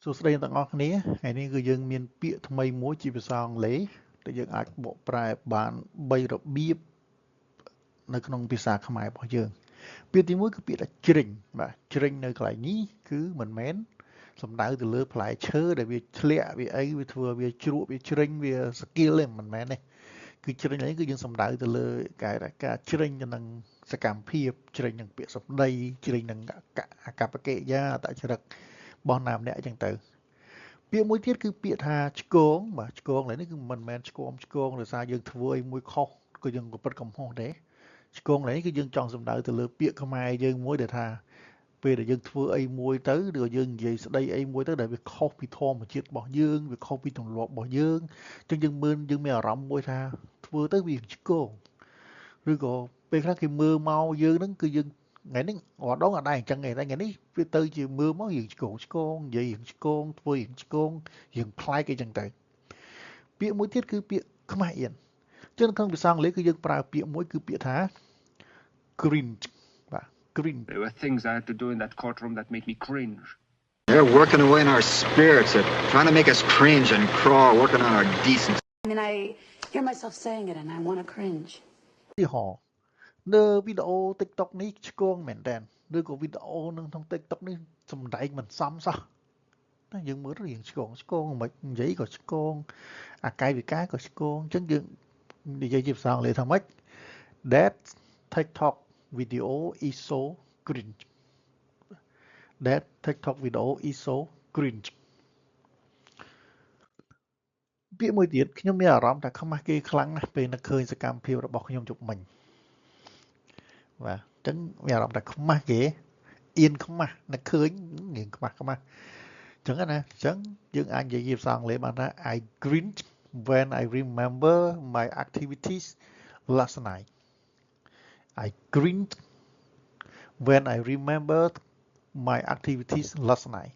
សួស្តីទាំងអស់គ្នាថ្ងៃនេះគឺយើងមានពាក្យថ្មីមួយជាភាសាអង់គ្លេសដែលយើងអាចបកប្រែបាន3របៀបនៅក្នុងភាសាខ្មែររបស់យើងពាក្យទី1គឺពាក្យថាជ្រិញបាទជ្រិញនៅកន្លែងនេះគឺមិនមែនសំដៅទៅលើផ្លែឈើដែលវាធ្លាក់វាអីវាធ្វើវាជ្រក់វាជ្រិញវាស្គីលទេមិនមែនទេគឺជ្រិញនេះគឺយើងសំដៅទៅលើការជ្រិញទៅនឹងសកម្មភាពជ្រិញនឹងពាក្យសម្ដីជ្រិញនឹងអកប្បកិរិយាអត្តចរិតរបស់ណាម្នាក់អញ្ចឹងទៅពាក្យមួយទៀតគឺពាក្យថាឆ្គងបាទឆ្គងឡើយនេះគឺមិនមែនឆ្គងដោយសារយើងធ្វើអីមួយខុសក៏យើងប្រព្រឹត្តកំហុសទេឆ្គងឡើយនេះគឺយើងចង់សំដៅទៅលើពាក្យខ្មែរយើងមួយដែលថាពេលដែលយើងធ្វើអីមួយទៅឬក៏យើងនិយាយស្ដីអីមួយទៅដែលវាខុសពីធម្មជាតិរបស់យើងវាខុសពីទម្លាប់របស់យើងអញ្ចឹងយើងមានអារម្មណ៍មួយថាធ្វើទៅវាឆ្គងឬក៏ពេលខ្លះគេមើលមកយើងហ្នឹងគឺយើងថ្ងៃនេះរដងអត់ដែរអញ្ចឹងទេតែថ្ងៃនេះវាទៅជាមើលមកយើងឆ្កងនិយាយរឿងឆ្កងធ្វើរឿងឆ្កងរឿងប្លែកអីចឹងទៅពាក្យមួយទៀតគឺពាក្យខ្មាស់អៀនចឹងក្នុងភាសាអង់គ្លេសគឺយើងប្រើពាក្យមួយគឺពាក្យថា cringe បាទ cringe There were things I had to do in that courtroom that made me cringe. They're working away in our spirits. They're trying to make us cringe and crawl, working on our decency. And then I hear myself saying it and I want to cringe. ទីហោនៅវីដេអូ TikTok នេះឆ្កងមែនតើឬក៏វីដេអូនឹងក្នុង TikTok នេះសំដែងមិនសមសោះតែយើងមើលរៀងឆ្កងមិននិយាយក៏ឆ្កងអាកាយវិការក៏ឆ្កងអញ្ចឹងយើងនិយាយជាភាសាអង់គ្លេសថាម៉េច That TikTok video is so cringe That TikTok video is so cringe ពាក្យមួយទៀតខ្ញុំមានអារម្មណ៍ថាខ្មាស់គេខ្លាំងណាស់ពេលនឹកឃើញសកម្មភាពរបស់ខ្ញុំជប់មិញបាទអញ្ចឹងមានអារម្មណ៍ថាខ្មាស់គេអៀនខ្មាស់នឹកឃើញរឿងខ្មាស់អញ្ចឹងណាអញ្ចឹងយើងអាចនិយាយជាភាសាអង់គ្លេសបានថា I cringe when I remember my activities last night I cringe when I remember my activities last night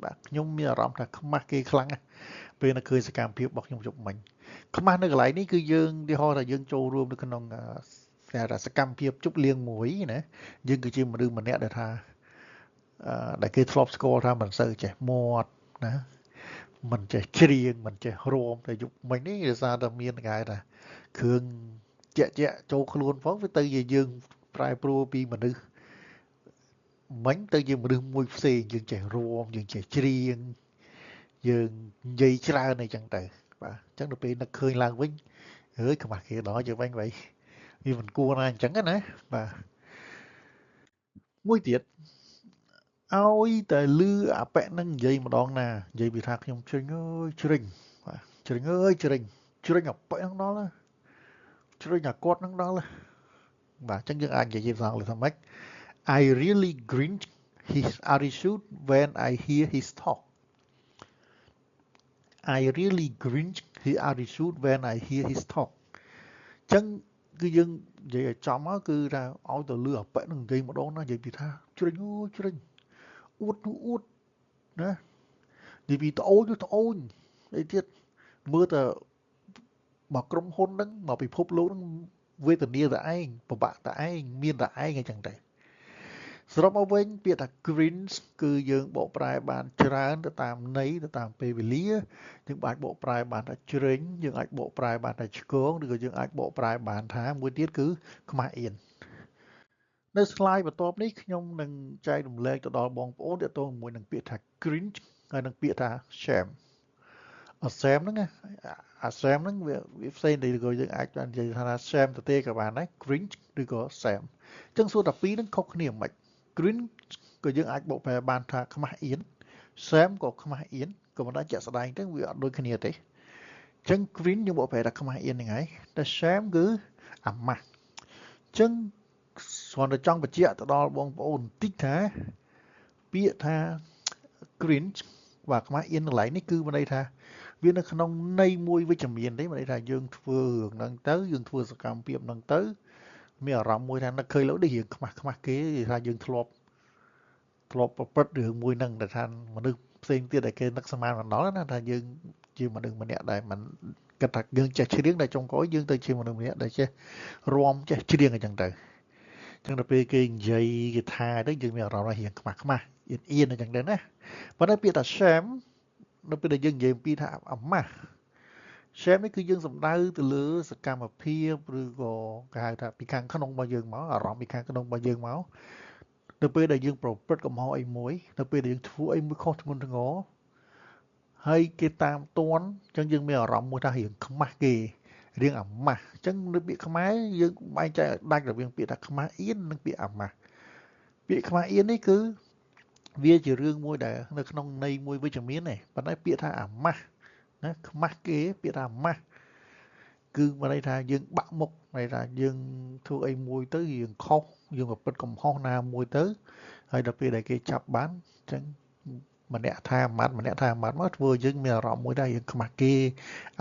បាទខ្ញុំមានអារម្មណ៍ថាខ្មាស់គេខ្លាំងណាស់ពេលនឹកឃើញសកម្មភាពរបស់ខ្ញុំជប់មិញខ្មាស់នៅកន្លែងនេះគឺយើងឧទាហរណ៍ថាយើងចូលរួមនៅក្នុងសកម្មភាពជប់លៀងមួយណាយើងគឺជាមនុស្សម្នាក់ដែលថាដែលគេធ្លាប់ស្គាល់ថាមិនសូវចេះមាត់ណាមិនចេះច្រៀងមិនចេះរាំតែយប់មិញនេះដោយសារតែមានគេថាគ្រឿងជាក់ចូលខ្លួនផងវាទៅជាយើងប្រែប្រួលពីមនុស្សមិញទៅជាមនុស្សមួយផ្សេងយើងចេះរាំយើងចេះច្រៀងយើងនិយាយច្រើនអីចឹងទៅបាទអញ្ចឹងដល់ពេលនឹកឃើញឡើងវិញអើយខ្មាស់គេដល់យើងវិញវាមិនគួរណាអញ្ចឹងណាបាទមួយទៀតឲ្យតែលឺអាប៉ែកនឹងនិយាយម្ដងណានិយាយពីថាខ្ញុំជ្រិញអើយជ្រិញបាទជ្រិញអើយជ្រិញអាប៉ែកនឹងដល់ជ្រិញអាគាត់នឹងដល់បាទអញ្ចឹងយើងអាចនិយាយភាសាអង់គ្លេសថាម៉េច I really cringe his attitude when I hear his talk I really cringe his attitude when I hear his talk អញ្ចឹងគឺយើងនិយាយឲ្យចំមកគឺថាឲ្យទៅលឺអាប៉ែកនឹងនិយាយម្ដងណានិយាយពីថាជ្រិញអូជ្រិញអួតណានិយាយពីត្អូញអីទៀតមើលតែមកក្រុមហ៊ុនហ្នឹងមកពិភពលោកហ្នឹងវេទនាតែឯងពិបាកតែឯងមានតែឯងអញ្ចឹងទៅសរុបមកវិញពាក្យថា cringe គឺយើងបកប្រែបានច្រើនទៅតាមន័យទៅតាមពេលវេលាយើងអាចបកប្រែបានថាជ្រិញយើងអាចបកប្រែបានថាឆ្គងឬក៏យើងអាចបកប្រែបានថាមួយទៀតគឺខ្មាស់អៀននៅ slide បន្ទាប់នេះខ្ញុំនឹងចែករំលែកទៅដល់បងប្អូនទាក់ទងជាមួយនឹងពាក្យថា cringe ហើយនិងពាក្យថា shame shame ហ្នឹងអា shame ហ្នឹងវាផ្សេងទៅក៏យើងអាចនិយាយថា shame ទៅទេក៏បានដែរ cringe ឬក៏ shame អញ្ចឹងសួរថាពីរហ្នឹងខុសគ្នាមិន cringe ក៏យើងអាចបកប្រែបានថាខ្មាស់អៀន shame ក៏ខ្មាស់អៀនក៏មិនដែរជាក់ស្ដែងទៅវាអត់ដូចគ្នាទេអញ្ចឹង cringe យើងបកប្រែថាខ្មាស់អៀនហ្នឹងហើយតែ shame គឺអាម៉ាស់អញ្ចឹងគ្រាន់តែចង់បញ្ជាក់ទៅដល់បងប្អូនបន្តិចថាពាក្យថា cringe បាទខ្មាស់អៀនកន្លែងនេះគឺមានន័យថាវានៅក្នុងន័យមួយវិជ្ជមានទេមានន័យថាយើងធ្វើរឿងហ្នឹងទៅយើងធ្វើសកម្មភាពហ្នឹងទៅមានអារម្មណ៍មួយថានឹកឃើញលោកនេះរឿងខ្មាស់គេថាយើងធ្លាប់ប្រព្រឹត្តរឿងមួយហ្នឹងដែលថាមនុស្សផ្សេងទៀតដែលគេនឹកស្មានមិនដល់ណាថាយើងជាមនុស្សម្នាក់ដែលមិនគិតថាយើងចេះច្រៀងតែចុងក្រោយយើងទៅជាមនុស្សម្នាក់ដែលចេះរាំចេះច្រៀងអញ្ចឹងទៅអញ្ចឹងដល់ពេលគេនិយាយគេថាទៅយើងមានអារម្មណ៍ថារឿងខ្មាស់ អៀនអញ្ចឹងដែរណាប៉ុន្តែពាក្យថា shame នៅពេលដែលយើងនិយាយអំពីថាអាម៉ាស់ shame នេះគឺយើងសំដៅទៅលើសកម្មភាពឬក៏គេហៅថាពីខាងក្នុងរបស់យើងមកអារម្មណ៍ពីខាងក្នុងរបស់យើងមកនៅពេលដែលយើងប្រព្រឹត្តកំហុសអីមួយនៅពេលដែលយើងធ្វើអីមួយខុសធ្ងន់ធ្ងរហើយគេតាមទាន់អញ្ចឹងយើងមានអារម្មណ៍មួយថារៀងខ្មាស់គេរៀងអាម៉ាស់អញ្ចឹងនៅពាក្យខ្មែរយើងបែងចែកដាច់រវាងពាក្យថាខ្មាស់អៀននិងពាក្យអាម៉ាស់ពាក្យខ្មាស់អៀននេះគឺវាជារឿងមួយដែលនៅក្នុងន័យមួយវិជ្ជមានទេប៉ុន្តែពាក្យថាអាម៉ាស់ណាខ្មាស់គេពាក្យថាអាម៉ាស់គឺមានន័យថាយើងបាក់មុខន័យថាយើងធ្វើអីមួយទៅយើងខុសយើងប្រព្រឹត្តកំហុសណាមួយទៅហើយដល់ពេលដែលគេចាប់បានអញ្ចឹងម្នាក់ថាអាម៉ាត់ម្នាក់ថាអាម៉ាត់មកធ្វើយើងមានអារម្មណ៍មួយដែរយើងខ្មាស់គេ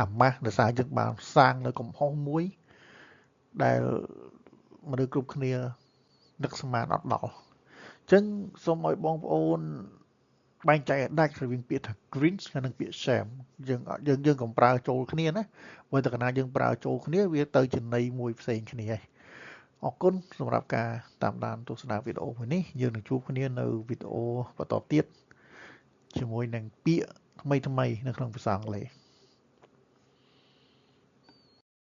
អាម៉ាស់ដោយសារយើងបានសាងនៅកំហុសមួយដែលមនុស្សគ្រប់គ្នានឹកស្មានអត់ដល់អញ្ចឹងសូមឲ្យបងប្អូនបែងចែកឲ្យដាច់រវាងពាក្យថា cringe និងពាក្យ shame យើងកុំប្រើចូលគ្នាណាព្រោះតែកាលណាយើងប្រើចូលគ្នាវាទៅជាន័យមួយផ្សេងគ្នាហើយអរគុណសម្រាប់ការតាមដានទស្សនាវីដេអូមួយនេះយើងនឹងជួបគ្នានៅវីដេអូបន្តទៀតជាមួយនឹងពាក្យថ្មីៗនៅក្នុងភាសាអង់គ្លេស